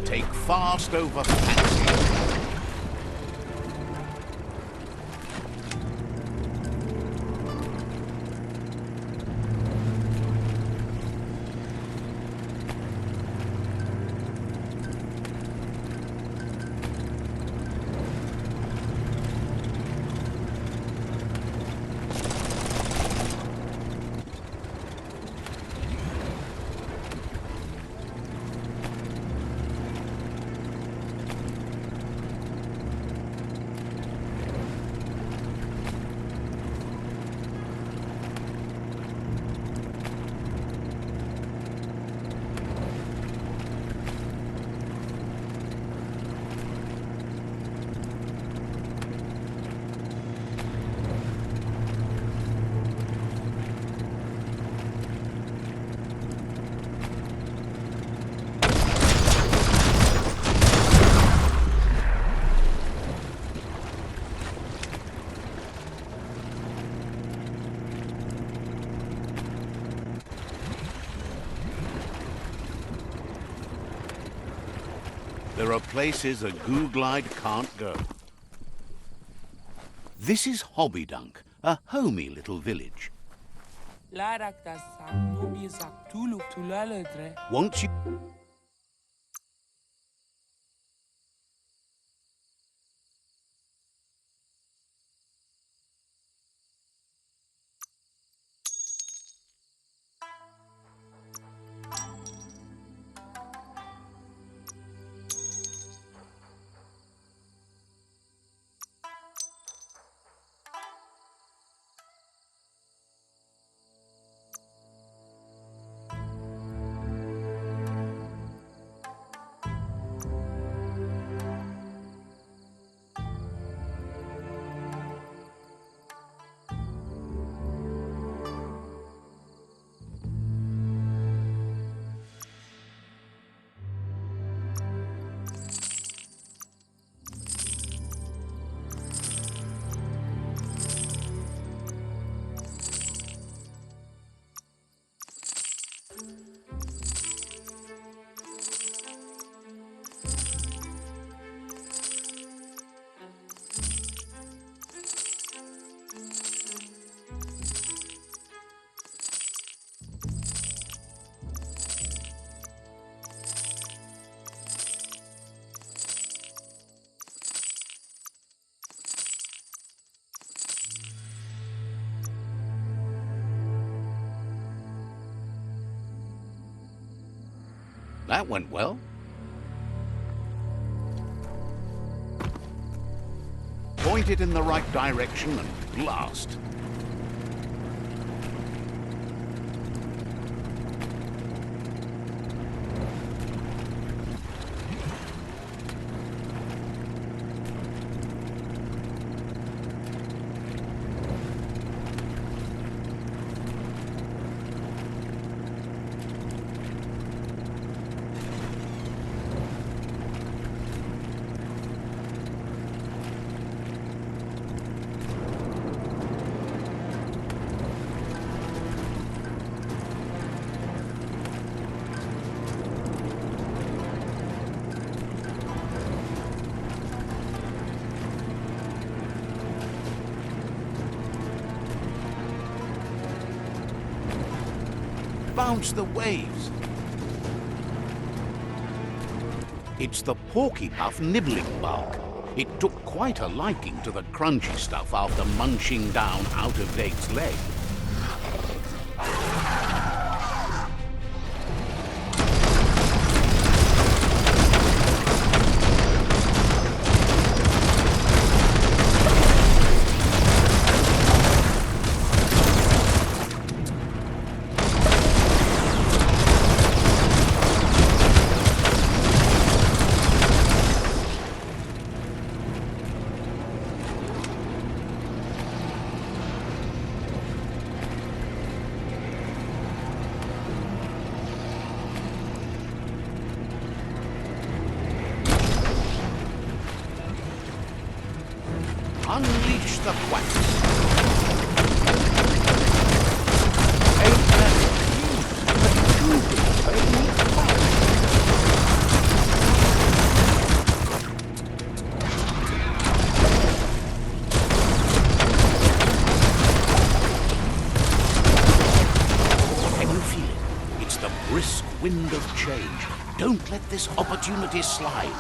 take fast over fancy. There are places a goo glide can't go. This is Hobbydunk, a homey little village. Once you... That went well. Point it in the right direction and blast. Bounce the waves. It's the porky-puff nibbling bug. It took quite a liking to the crunchy stuff after munching down out-of-date's leg. Unleash the quacks. Ain't that cute? A cougar, baby. brisk wind of change. Don't let this opportunity slide.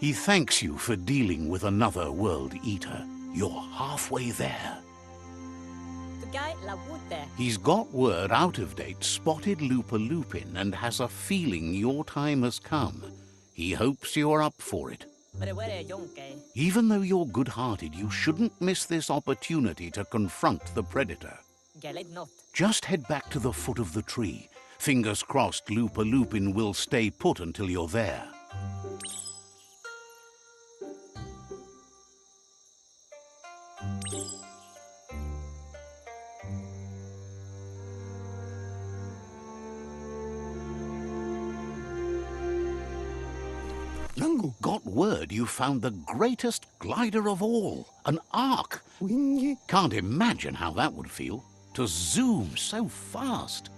He thanks you for dealing with another World Eater. You're halfway there. He's got word out of date spotted Lupin and has a feeling your time has come. He hopes you're up for it. Even though you're good-hearted, you shouldn't miss this opportunity to confront the Predator. Just head back to the foot of the tree. Fingers crossed Lupin will stay put until you're there. Got word you found the greatest glider of all, an Ark. Can't imagine how that would feel, to zoom so fast.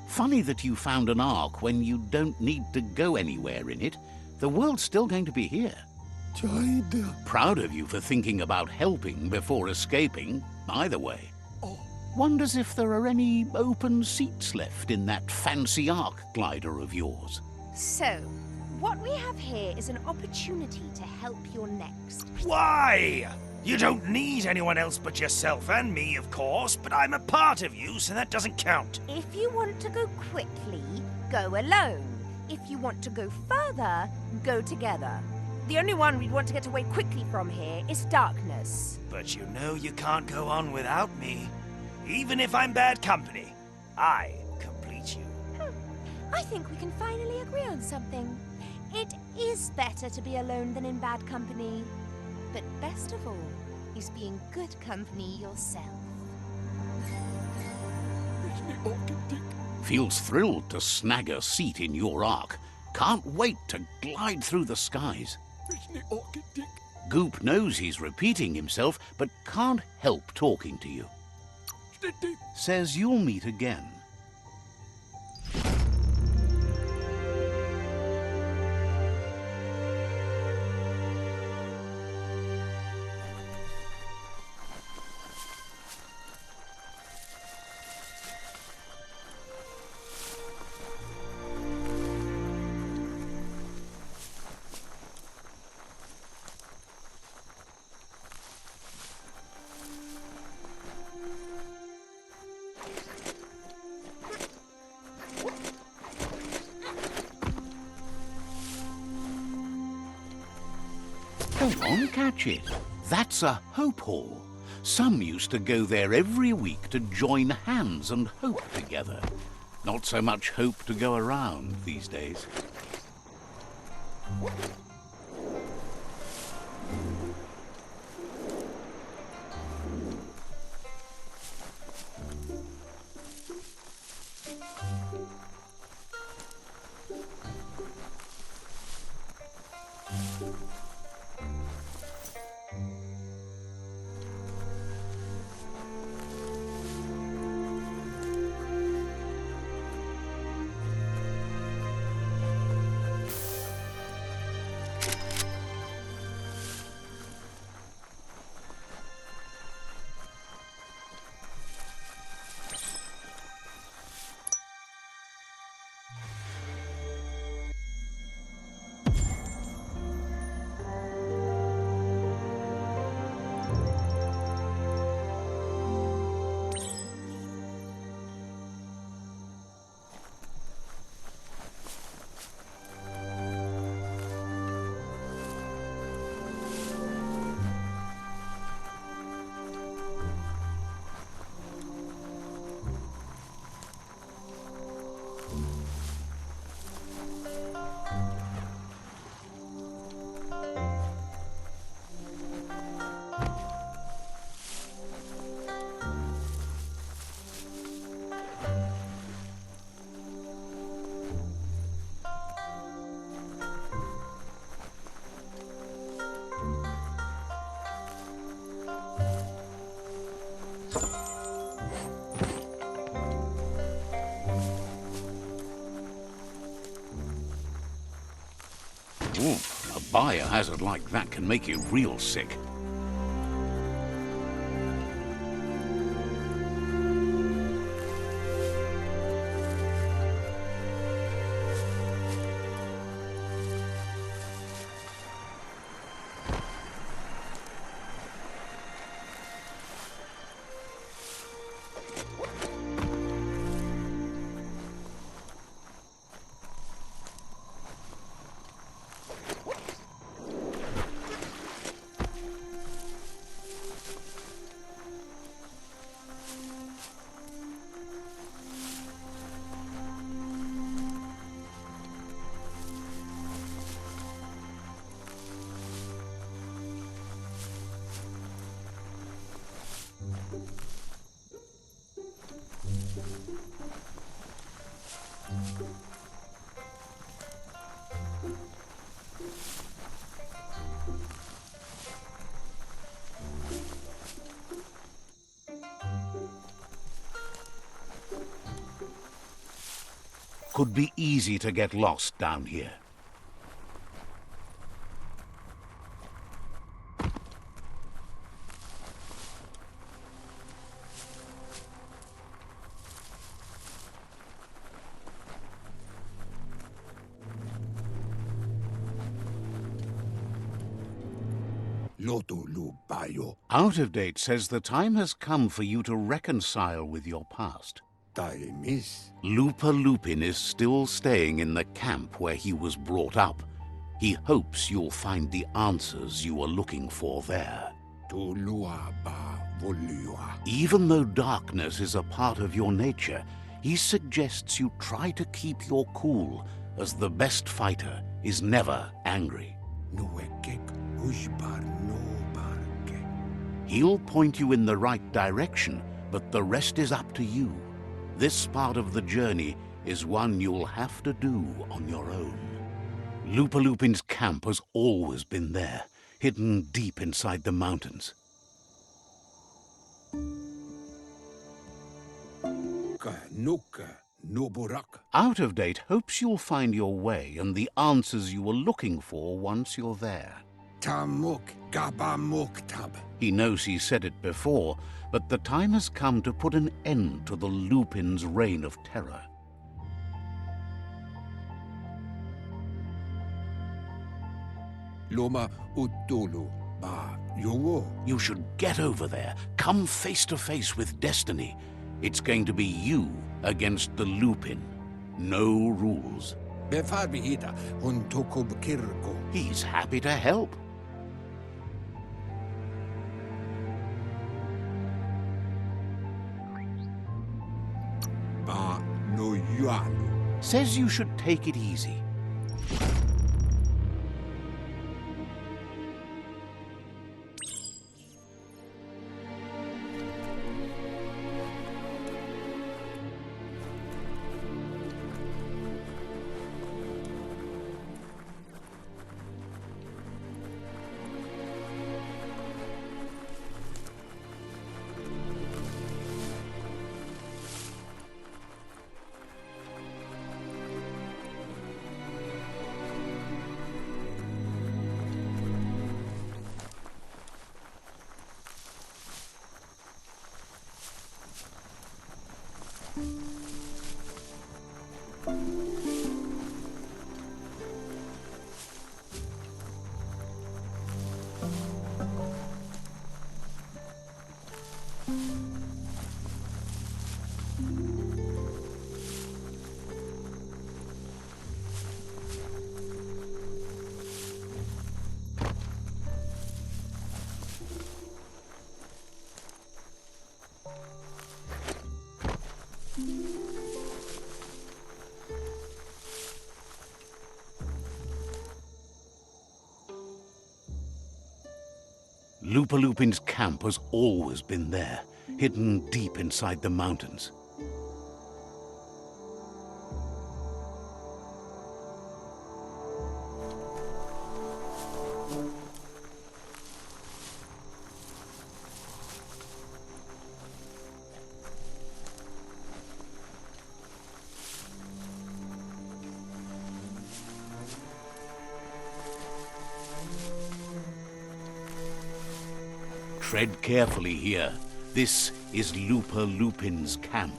Funny that you found an Ark when you don't need to go anywhere in it. The world's still going to be here. Proud of you for thinking about helping before escaping, either way. Wonders if there are any open seats left in that fancy Ark glider of yours. So, what we have here is an opportunity to help your next. Why? You don't need anyone else but yourself and me, of course, but I'm a part of you, so that doesn't count. If you want to go quickly, go alone. If you want to go further, go together. The only one we'd want to get away quickly from here is darkness. But you know you can't go on without me. Even if I'm bad company, I complete you. I think we can finally agree on something. It is better to be alone than in bad company. But best of all is being good company yourself. Feels thrilled to snag a seat in your Ark. Can't wait to glide through the skies. Goop knows he's repeating himself, but can't help talking to you. Says you'll meet again. Go on, catch it. That's a Hope Hall. Some used to go there every week to join hands and hope together. Not so much hope to go around these days. biohazard like that can make you real sick. Could be easy to get lost down here. Out of Date says the time has come for you to reconcile with your past. Lupa Lupin is still staying in the camp where he was brought up. He hopes you'll find the answers you are looking for there. Even though darkness is a part of your nature, he suggests you try to keep your cool, as the best fighter is never angry. He'll point you in the right direction, but the rest is up to you. This part of the journey is one you'll have to do on your own. Lupa Lupin's camp has always been there, hidden deep inside the mountains. Out of Date hopes you'll find your way and the answers you were looking for once you're there. He knows he said it before, but the time has come to put an end to the Lupin's reign of terror. You should get over there, come face to face with destiny. It's going to be you against the Lupin. No rules. He's happy to help. Says you should take it easy. Lupa Lupin's camp has always been there, hidden deep inside the mountains. Tread carefully here. This is Looper Lupin's camp.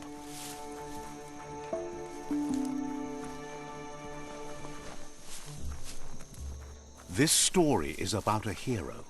This story is about a hero.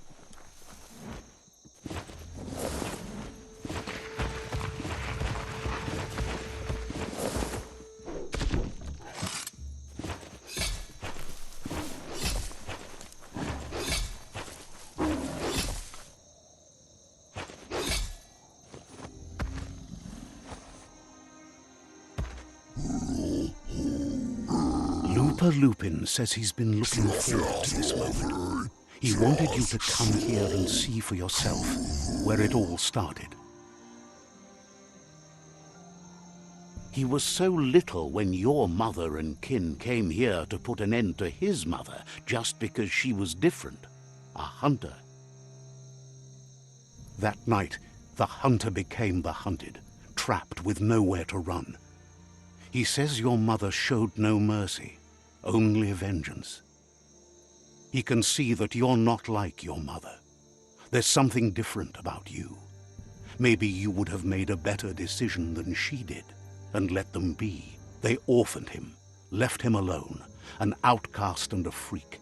Looper Lupin says he's been looking forward to this moment. He wanted you to come here and see for yourself where it all started. He was so little when your mother and kin came here to put an end to his mother just because she was different, a hunter. That night, the hunter became the hunted, trapped with nowhere to run. He says your mother showed no mercy, only vengeance. He can see that you're not like your mother. There's something different about you. Maybe you would have made a better decision than she did, and let them be. They orphaned him, left him alone, an outcast and a freak.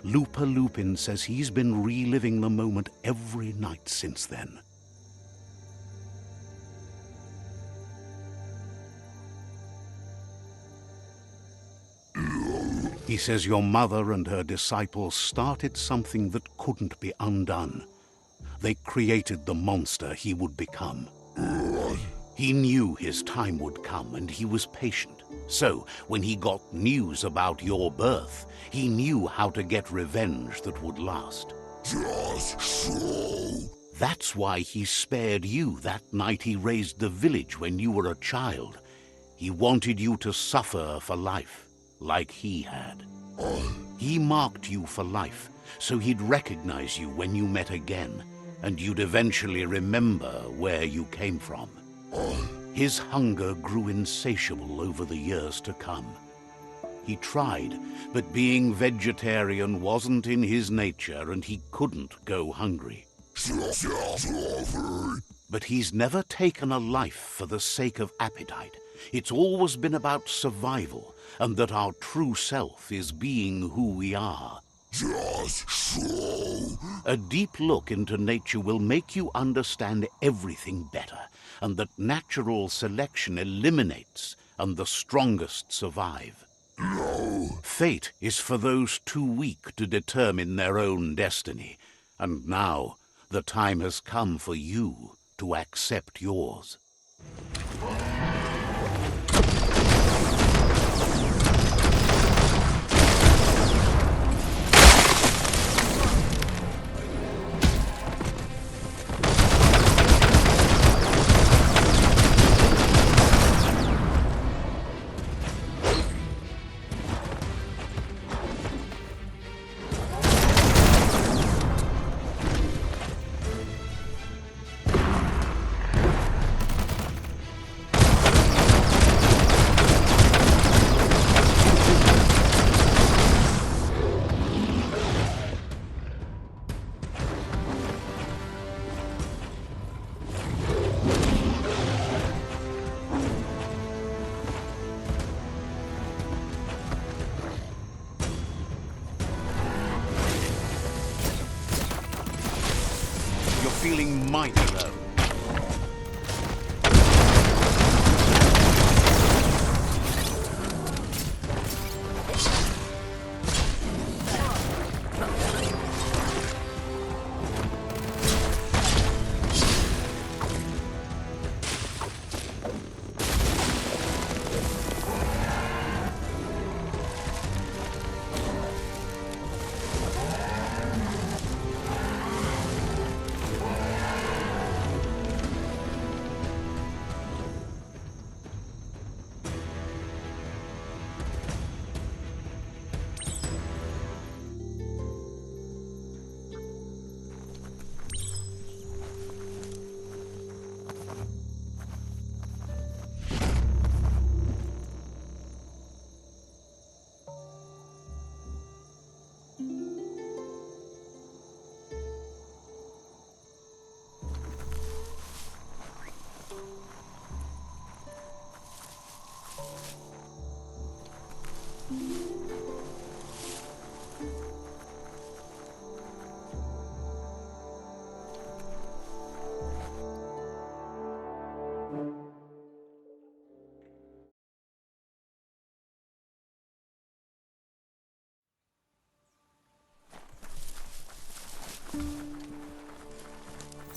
Looper Lupin says he's been reliving the moment every night since then. He says your mother and her disciples started something that couldn't be undone. They created the monster he would become. He knew his time would come, and he was patient. So, when he got news about your birth, he knew how to get revenge that would last. Just so. That's why he spared you that night he raised the village when you were a child. He wanted you to suffer for life, like he had. He marked you for life, so he'd recognize you when you met again, and you'd eventually remember where you came from. His hunger grew insatiable over the years to come. He tried, but being vegetarian wasn't in his nature, and he couldn't go hungry. But he's never taken a life for the sake of appetite. It's always been about survival, and that our true self is being who we are. Just so. A deep look into nature will make you understand everything better, and that natural selection eliminates, and the strongest survive. No. Fate is for those too weak to determine their own destiny, and now the time has come for you to accept yours. Feeling mighty low.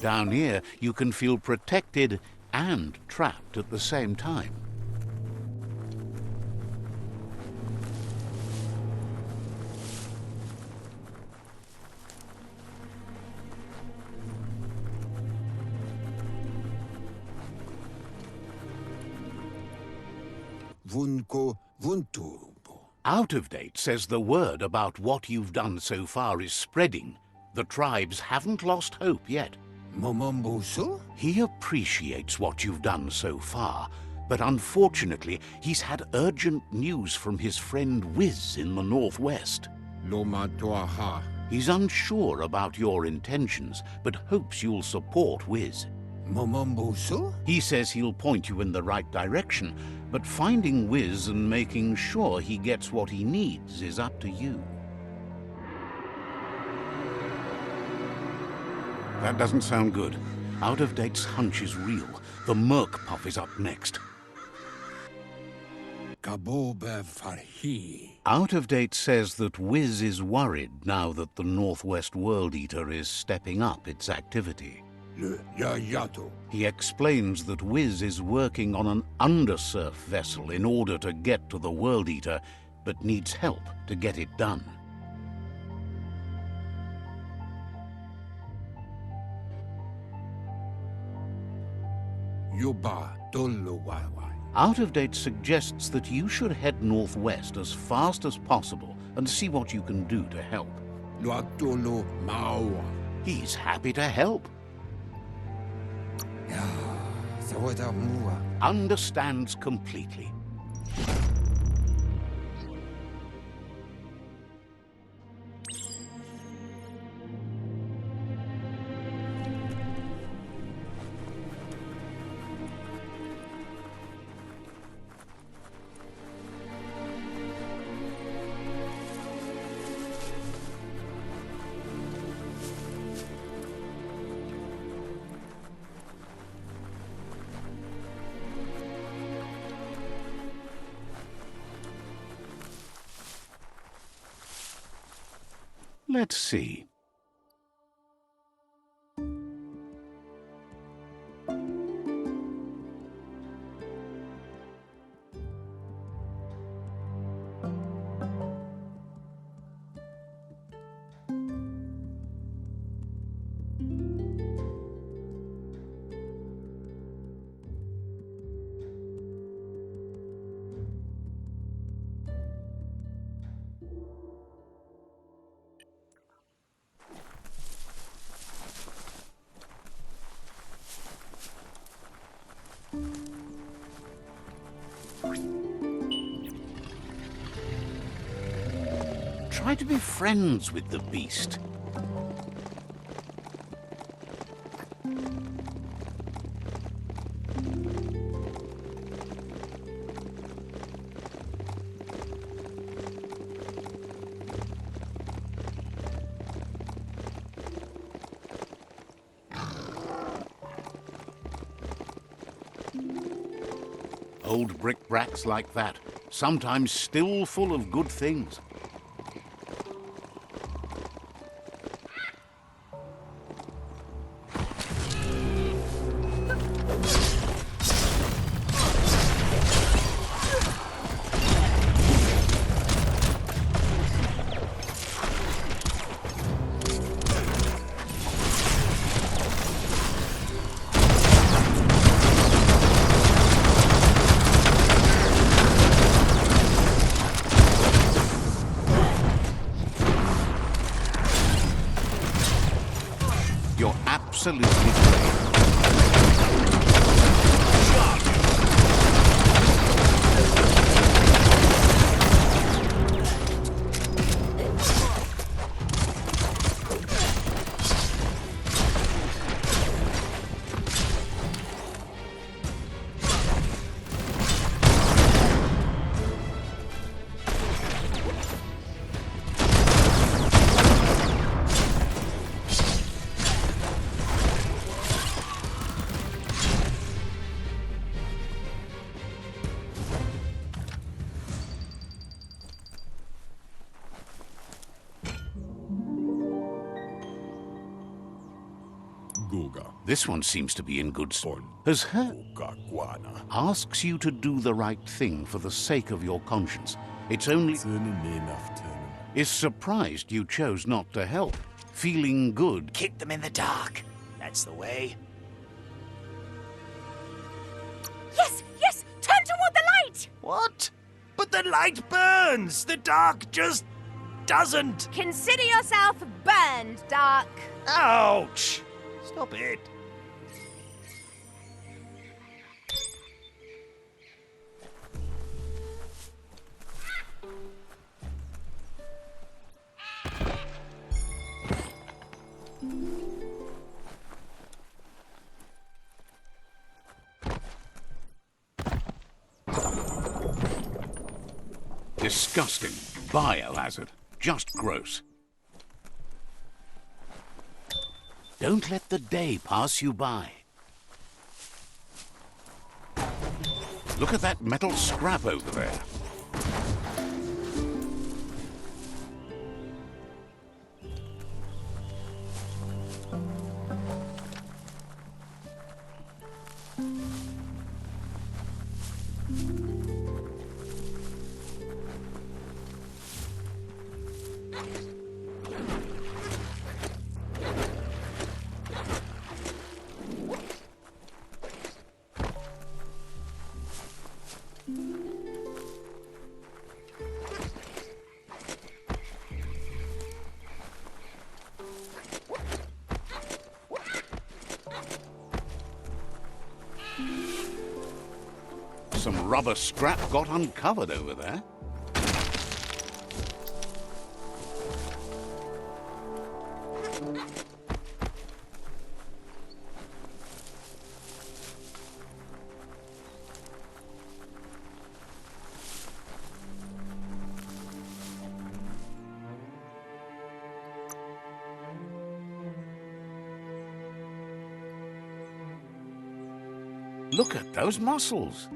Down here, you can feel protected and trapped at the same time. Out of Date says the word about what you've done so far is spreading. The tribes haven't lost hope yet. He appreciates what you've done so far, but unfortunately, he's had urgent news from his friend Wiz in the northwest. He's unsure about your intentions, but hopes you'll support Wiz. He says he'll point you in the right direction, but finding Wiz and making sure he gets what he needs is up to you. That doesn't sound good. Out of Date's hunch is real. The Merc Puff is up next. Out of Date says that Wiz is worried now that the Northwest World Eater is stepping up its activity. He explains that Wiz is working on an undersurf vessel in order to get to the World Eater, but needs help to get it done. Out of Date suggests that you should head northwest as fast as possible and see what you can do to help. He's happy to help. Understands completely. Let's see. Try to be friends with the beast. Old brick-bracks like that, sometimes still full of good things. You're absolutely correct. This one seems to be in good sport. Has her asks you to do the right thing for the sake of your conscience. It's only is surprised you chose not to help. Feeling good. Keep them in the dark. That's the way. Yes, yes! Turn toward the light! What? But the light burns! The dark just doesn't! Consider yourself burned, Dark. Ouch! Stop it. Disgusting. Biohazard. Just gross. Don't let the day pass you by. Look at that metal scrap over there. Some rubber scrap got uncovered over there. Look at those muscles.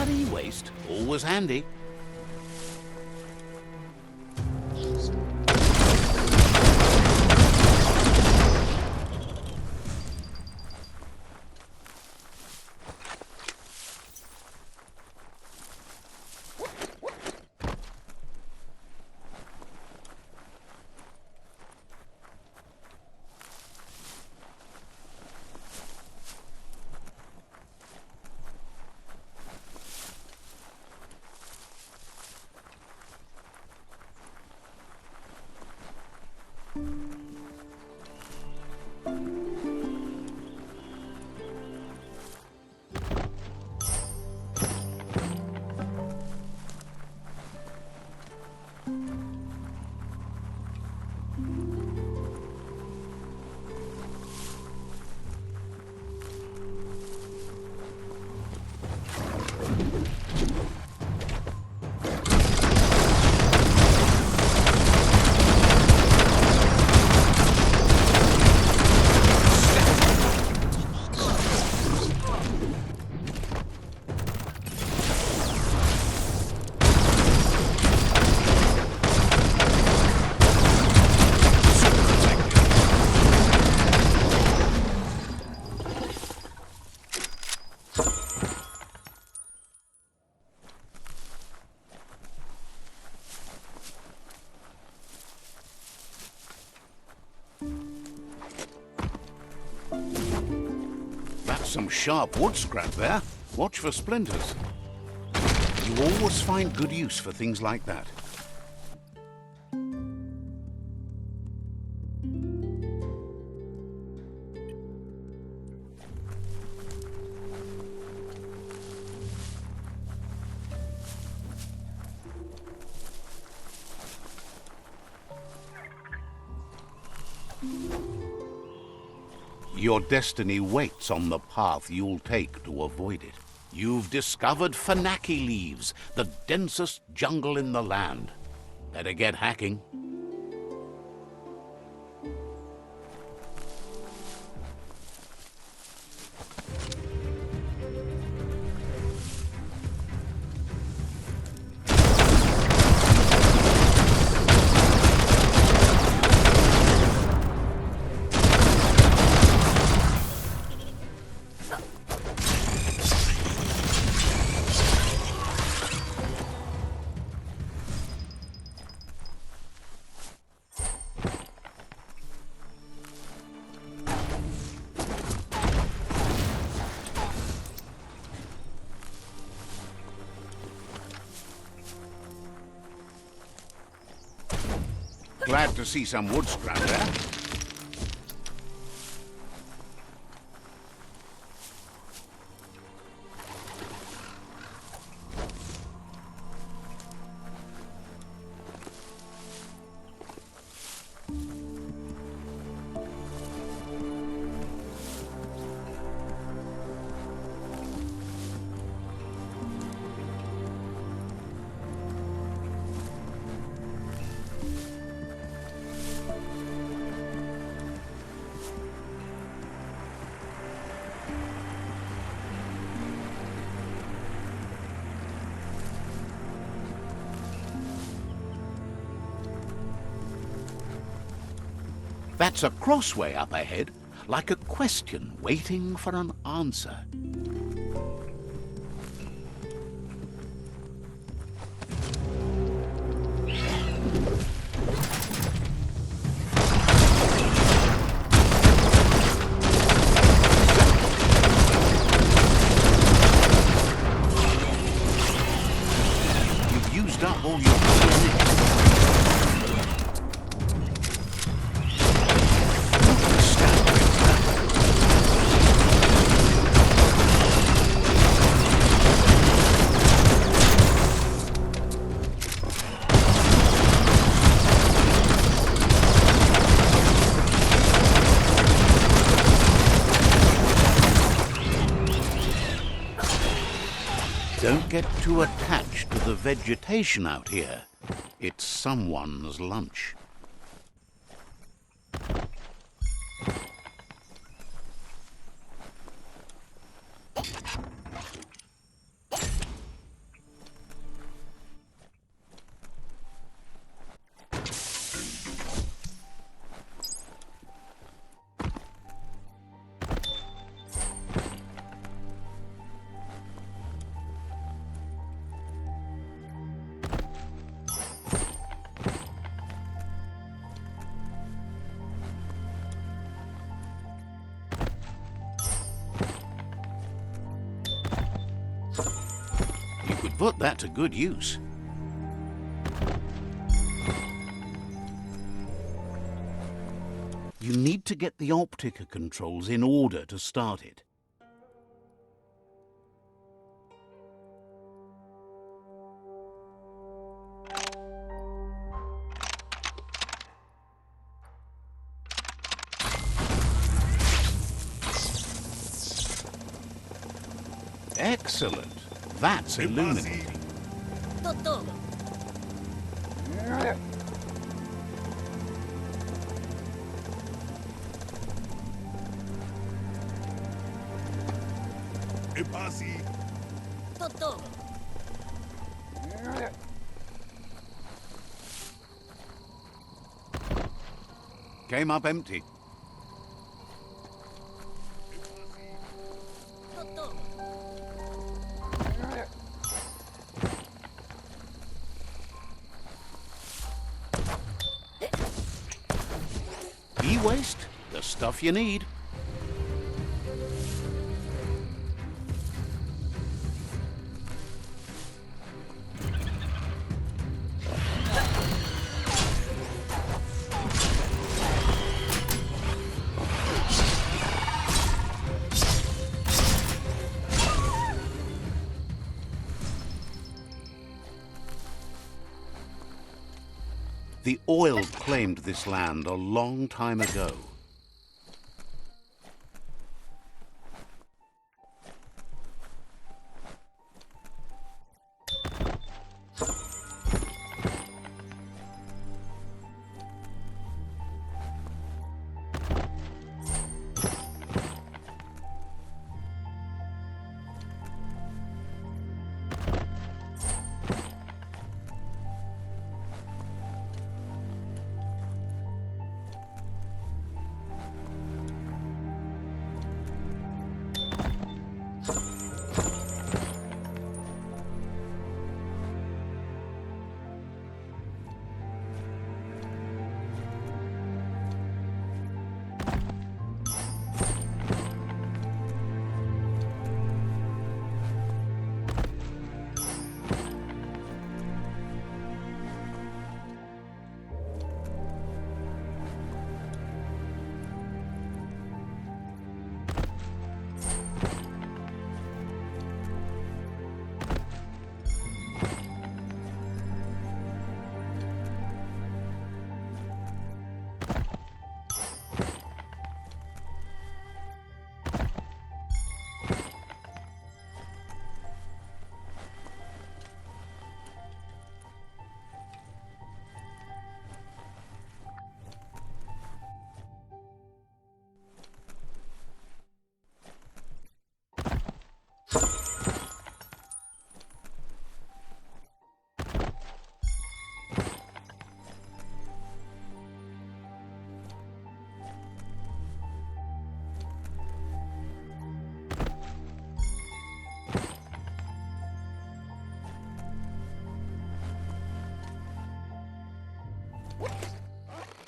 that e-waste, always handy. That's some sharp wood scrap there. Watch for splinters. You always find good use for things like that. Your destiny waits on the path you'll take to avoid it. You've discovered Fanaki leaves, the densest jungle in the land. Better get hacking. Glad to see some wood scrap there. That's a crossway up ahead, like a question waiting for an answer. You've used up all your ammunition. Don't get too attached to the vegetation out here. It's someone's lunch. put that to good use. You need to get the Optica controls in order to start it. Excellent. That's illuminating. Came up empty. E-waste, the stuff you need. The oil claimed this land a long time ago.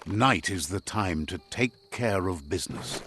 Night is the time to take care of business.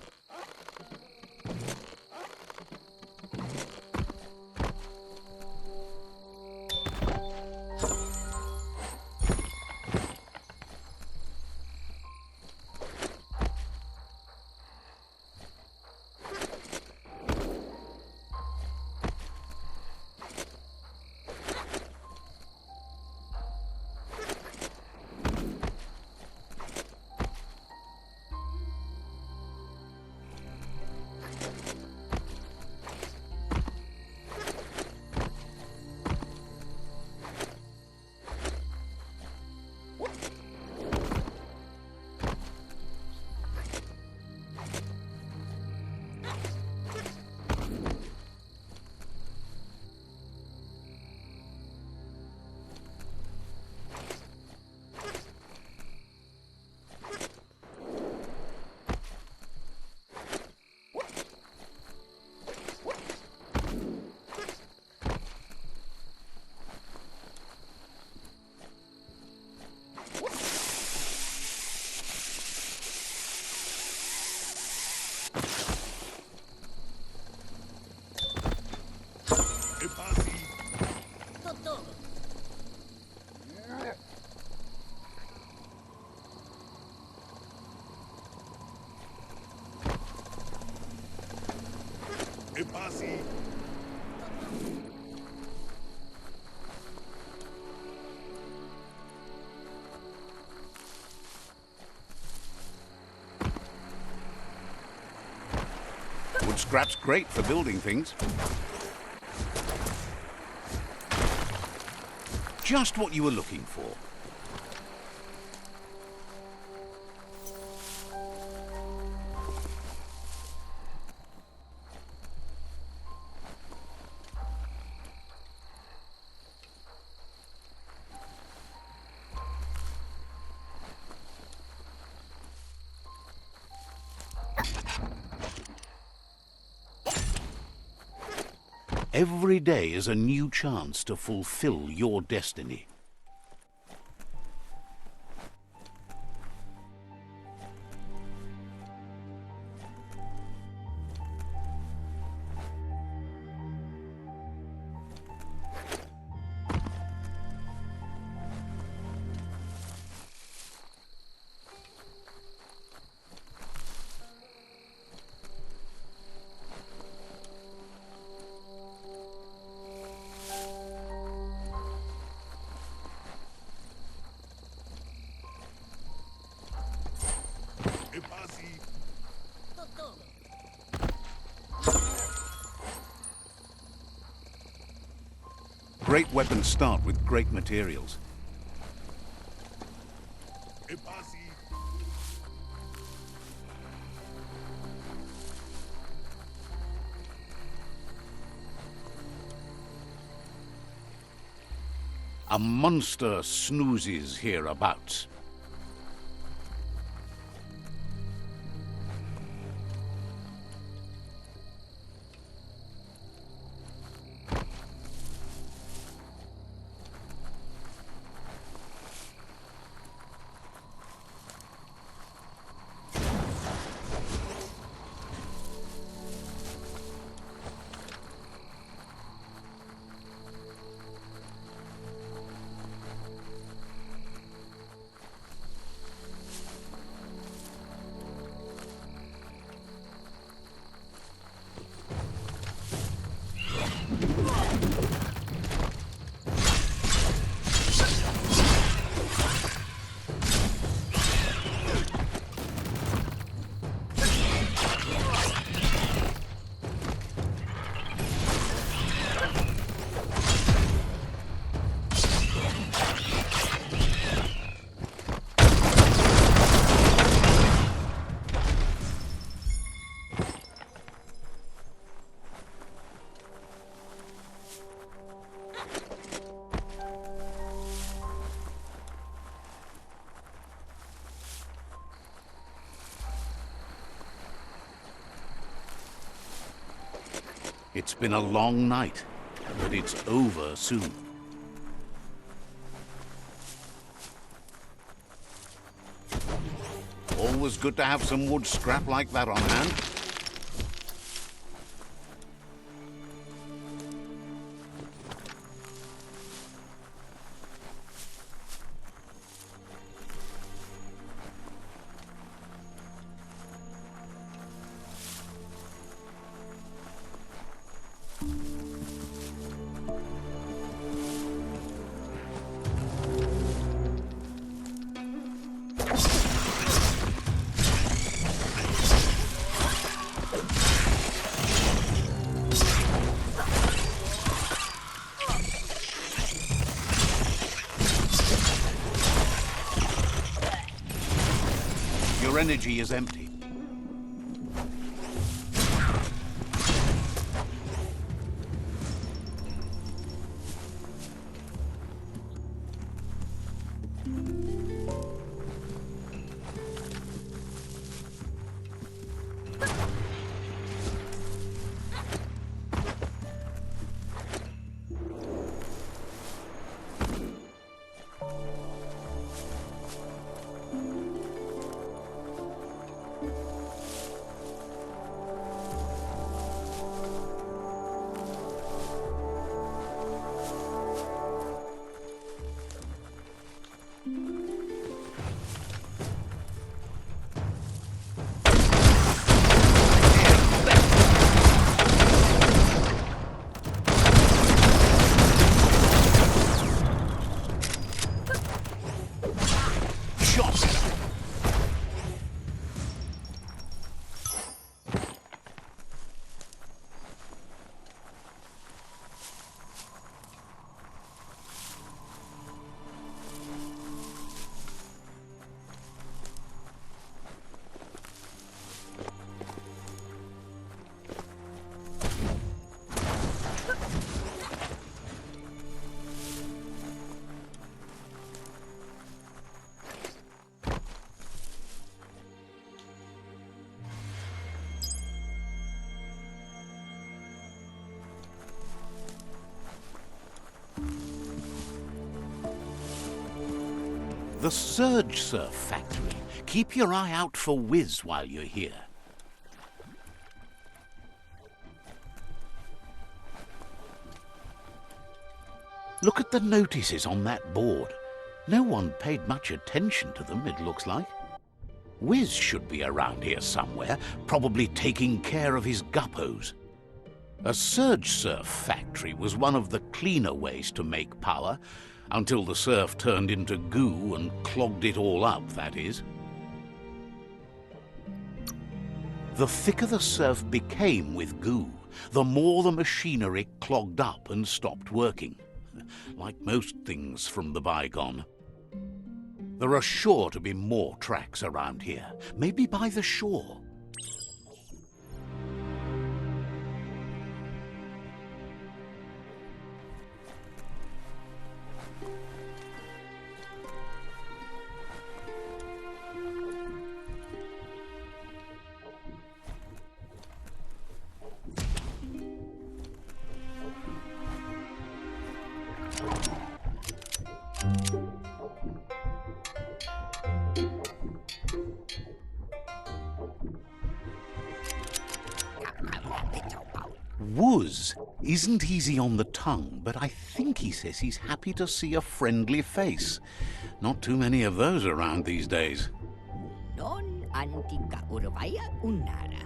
Wood scrap's great for building things. Just what you were looking for. Every day is a new chance to fulfill your destiny. Great weapons start with great materials. A monster snoozes hereabouts. It's been a long night, but it's over soon. Always good to have some wood scrap like that on hand. Your energy is empty. The Surge Surf Factory. Keep your eye out for Wiz while you're here. Look at the notices on that board. No one paid much attention to them, it looks like. Wiz should be around here somewhere, probably taking care of his guppos. A surge surf factory was one of the cleaner ways to make power, until the surf turned into goo and clogged it all up, that is. The thicker the surf became with goo, the more the machinery clogged up and stopped working. Like most things from the bygone. There are sure to be more tracks around here, maybe by the shore. Wuz isn't easy on the tongue, but I think he says he's happy to see a friendly face. Not too many of those around these days.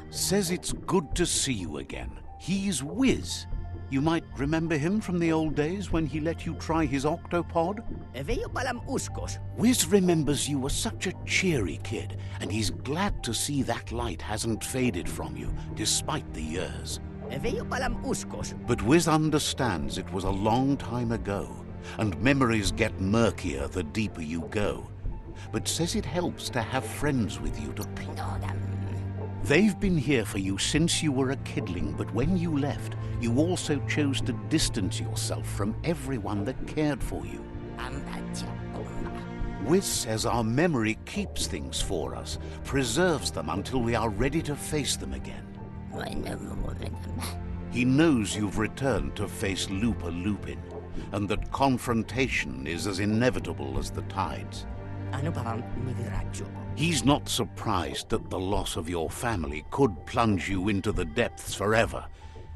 Says it's good to see you again. He's Wiz. You might remember him from the old days when he let you try his octopod. Wiz remembers you were such a cheery kid, and he's glad to see that light hasn't faded from you, despite the years. But Wiz understands it was a long time ago, and memories get murkier the deeper you go. But says it helps to have friends with you to play. They've been here for you since you were a kidling, but when you left, you also chose to distance yourself from everyone that cared for you. Wiz says our memory keeps things for us, preserves them until we are ready to face them again. He knows you've returned to face Looper Lupin, and that confrontation is as inevitable as the tides. He's not surprised that the loss of your family could plunge you into the depths forever,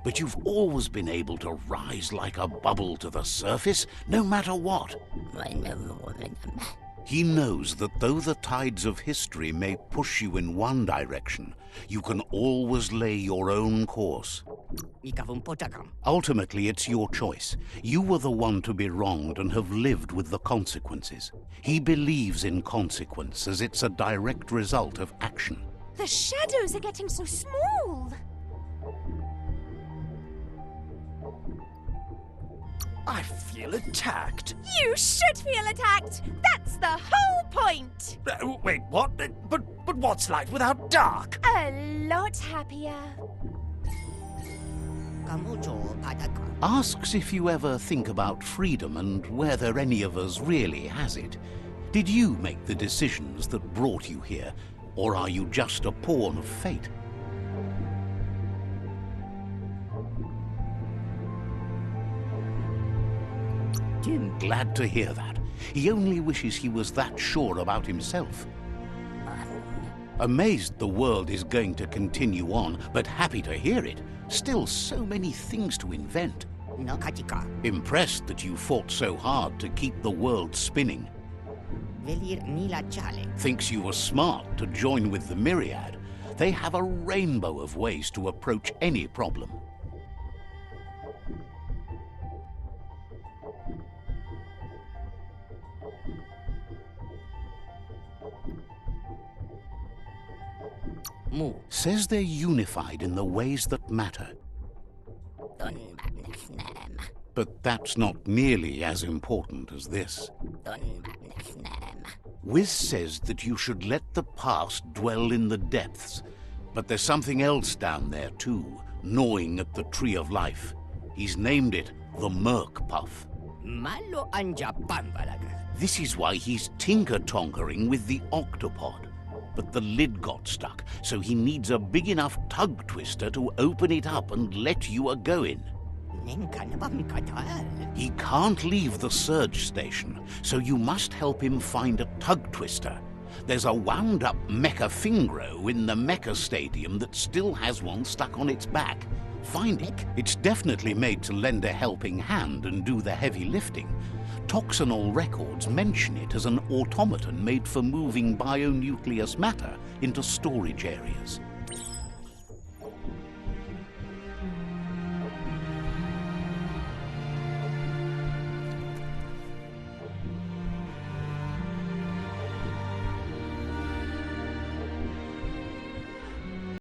but you've always been able to rise like a bubble to the surface, no matter what. He knows that though the tides of history may push you in one direction, you can always lay your own course. Ultimately, it's your choice. You were the one to be wronged and have lived with the consequences. He believes in consequence as it's a direct result of action. The shadows are getting so small. I feel attacked. You should feel attacked. That's the whole point. Wait, what? But what's light without dark? A lot happier. Asks if you ever think about freedom and whether any of us really has it. Did you make the decisions that brought you here, or are you just a pawn of fate? Glad to hear that. He only wishes he was that sure about himself. Amazed the world is going to continue on, but happy to hear it. Still so many things to invent. Impressed that you fought so hard to keep the world spinning. Thinks you were smart to join with the Myriad. They have a rainbow of ways to approach any problem. Says they're unified in the ways that matter. But that's not nearly as important as this. Wiz says that you should let the past dwell in the depths, but there's something else down there too, gnawing at the Tree of Life. He's named it the Merc Puff. This is why he's tinker-tonkering with the octopod. But the lid got stuck, so he needs a big enough tug twister to open it up and let you a-going. He can't leave the Surge Station, so you must help him find a tug twister. There's a wound-up Mecha Fingro in the Mecha Stadium that still has one stuck on its back. Find it. It's definitely made to lend a helping hand and do the heavy lifting. Toxanol records mention it as an automaton made for moving bionucleus matter into storage areas.